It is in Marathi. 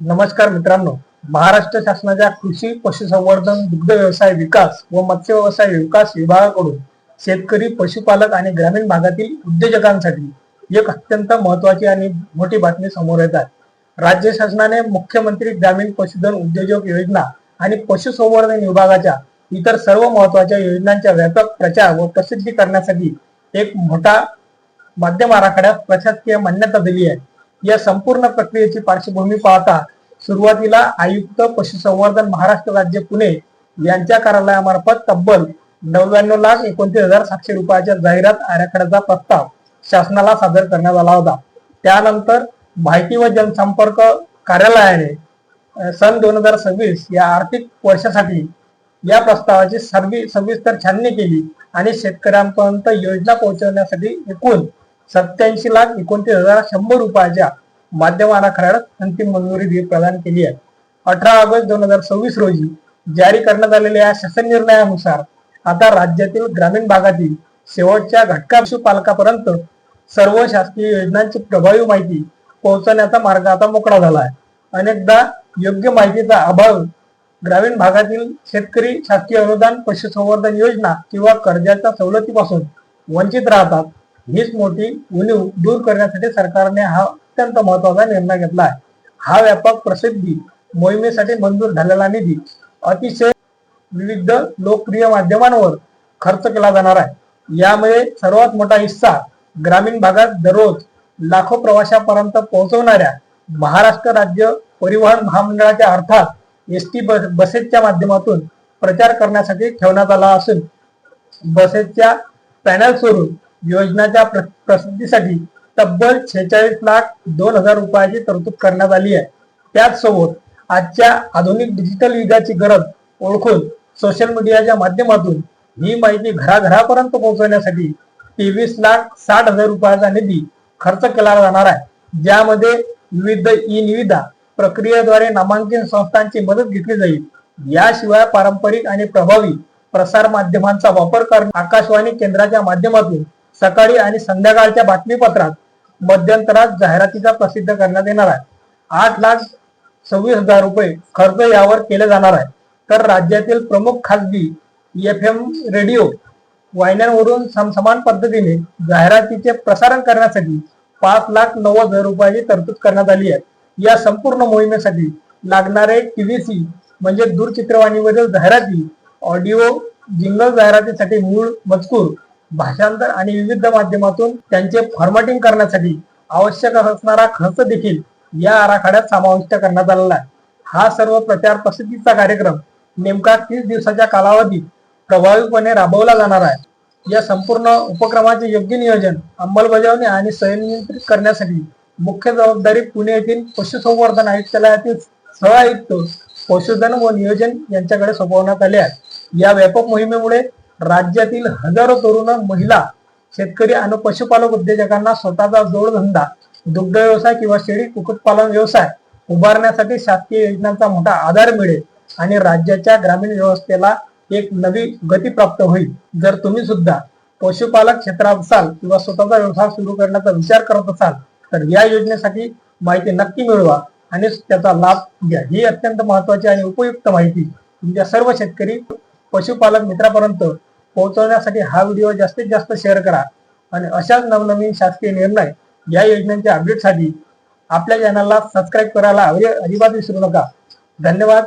नमस्कार मित्रांनो, महाराष्ट्र शासनाच्या कृषी पशुसंवर्धन दुग्ध व्यवसाय विकास व मत्स्य व्यवसाय विकास विभागाकडून शेतकरी पशुपालक आणि ग्रामीण भागातील उद्योजकांसाठी एक अत्यंत महत्त्वाची आणि मोठी बातमी समोर येत आहे। राज्य शासनाने मुख्यमंत्री ग्रामीण पशुधन उद्योजक योजना आणि पशुसंवर्धन विभागाच्या इतर सर्व महत्त्वाच्या योजनांच्या व्यापक प्रचार व प्रसिद्धी करण्यासाठी एक मोठा माध्यम आराखड्यास प्रशासकीय मान्यता दिली आहे। या संपूर्ण प्रक्रियेची पार्श्वभूमी पाहता सुरुवातीला आयुक्त पशुसंवर्धन महाराष्ट्र राज्य पुणे यांच्या कार्यालयामार्फत तब्बल 99,29,700 रुपयाच्या जाहिरात आराखड्याचा प्रस्ताव शासनाला सादर करण्यात आला होता। त्यानंतर माहिती व जनसंपर्क कार्यालयाने सन 2026 या आर्थिक वर्षासाठी या प्रस्तावाची सविस्तर छाननी केली आणि शेतकऱ्यांपर्यंत योजना पोहोचवण्यासाठी एकूण 87,29,100 रुपयाच्या माध्यम आराखड्याला अंतिम मंजुरी प्रदान केली आहे। 18 ऑगस्ट 2026 रोजी जारी करण्यात आलेल्या या शासन निर्णयानुसार आता राज्यातील ग्रामीण भागातील शेवटच्या घटका पशुपालकापर्यंत सर्व शासकीय योजनांची प्रभावी माहिती पोहोचवण्याचा मार्ग आता मोकळा झाला आहे। अनेकदा योग्य माहितीचा अभाव ग्रामीण भागातील शेतकरी शासकीय अनुदान, पशुसंवर्धन योजना किंवा कर्जाच्या सवलतीपासून वंचित राहतात। हीच मोठी उणीव दूर करण्यासाठी सरकारने हा अत्यंत महत्त्वाचा निर्णय घेतला आहे। हा व्यापक प्रसिद्धी मोहिमेसाठी मंजूर झालेला निधी अतिशय विविध लोकप्रिय माध्यमांवर खर्च केला जाणार आहे। यामुळे सर्वात मोठा हिस्सा ग्रामीण भागात दररोज लाखो प्रवाशांपर्यंत पोहोचवणाऱ्या महाराष्ट्र राज्य परिवहन महामंडळाच्या अर्थात एसटी बसेसच्या माध्यमातून प्रचार करण्यासाठी ठेवण्यात आला असून बसेसच्या पॅनल्सवरून योजनाच्या प्रसिद्धीसाठी तब्बल 46,02,000 रुपयाची तरतूद करण्यात आली आहे। त्याचसोबत आजच्या आधुनिक डिजिटल युगाची गरज ओळखून सोशल मीडियाच्या माध्यमातून ही माहिती घराघरापर्यंत पोहोचवण्यासाठी 23,60,000 रुपयाचा निधी खर्च केला जाणार आहे, ज्यामध्ये विविध ई निविदा प्रक्रियेद्वारे नामांकित संस्थांची मदत घेतली जाईल। याशिवाय पारंपरिक आणि प्रभावी प्रसार माध्यमांचा वापर करून आकाशवाणी केंद्राच्या माध्यमातून सकाळी आणि संध्याकाळच्या बातमीपत्रात मध्यंतरात जाहिरातीचा प्रसिद्ध करण्यात येणार आहे। 8,26,000 रुपये खर्च यावर केले जाणार आहे। तर राज्यातील प्रमुख खासगी FM रेडिओ वाहिन्यांवरून समान पद्धतीने जाहिरातीचे प्रसारण करण्यासाठी 5,90,000 रुपयाची तरतूद करण्यात आली आहे। या संपूर्ण मोहिमेसाठी लागणारे TVC म्हणजे दूरचित्रवाणीवरील जाहिराती, ऑडिओ जिंगल जाहिरातीसाठी मूळ मजकूर, भाषांतर आणि विविध माध्यमातून त्यांचे फॉर्मॅटिंग करण्यासाठी आवश्यक असणारा खर्च देखील या आराखड्यात समाविष्ट करण्यात आलेला आहे। हा सर्व प्रचार प्रसिद्धीचा कार्यक्रम नेमका 30 दिवसाच्या कालावधीत प्रभावीपणे राबवला जाणार आहे। या संपूर्ण उपक्रमाचे योग्य नियोजन, अंमलबजावणी आणि संनियंत्रित करण्यासाठी मुख्य जबाबदारी पुणे येथील पशुसंवर्धन आयुक्तालयातील सह आयुक्त पशुधन व नियोजन यांच्याकडे सोपवण्यात आले आहे। या व्यापक मोहिमेमुळे राज्यातील हजारो तरुण, महिला, शेतकरी आणि पशुपालक उद्योजकांना स्वतःचा जोडधंदा, दुग्ध व्यवसाय किंवा शेळी कुक्कुटपालन व्यवसाय उभारण्यासाठी शासकीय योजनांचा मोठा आधार मिळेल आणि राज्याच्या ग्रामीण व्यवस्थेला एक नवी गती प्राप्त होईल। जर तुम्ही सुद्धा पशुपालक क्षेत्रात असाल किंवा स्वतःचा व्यवसाय सुरू करण्याचा विचार करत असाल तर या योजनेसाठी माहिती नक्की मिळवा आणि त्याचा लाभ घ्या। ही अत्यंत महत्त्वाची आणि उपयुक्त माहिती तुमच्या सर्व शेतकरी पशुपालक मित्रांपर्यंत पोहोचवण्यासाठी हा व्हिडिओ जास्तीत जास्त शेअर करा आणि अशाच नवनवीन शासकीय निर्णय या योजनेच्या अपडेटसाठी आपल्या चॅनलला सबस्क्राईब करायला अजिबात विसरू नका। धन्यवाद।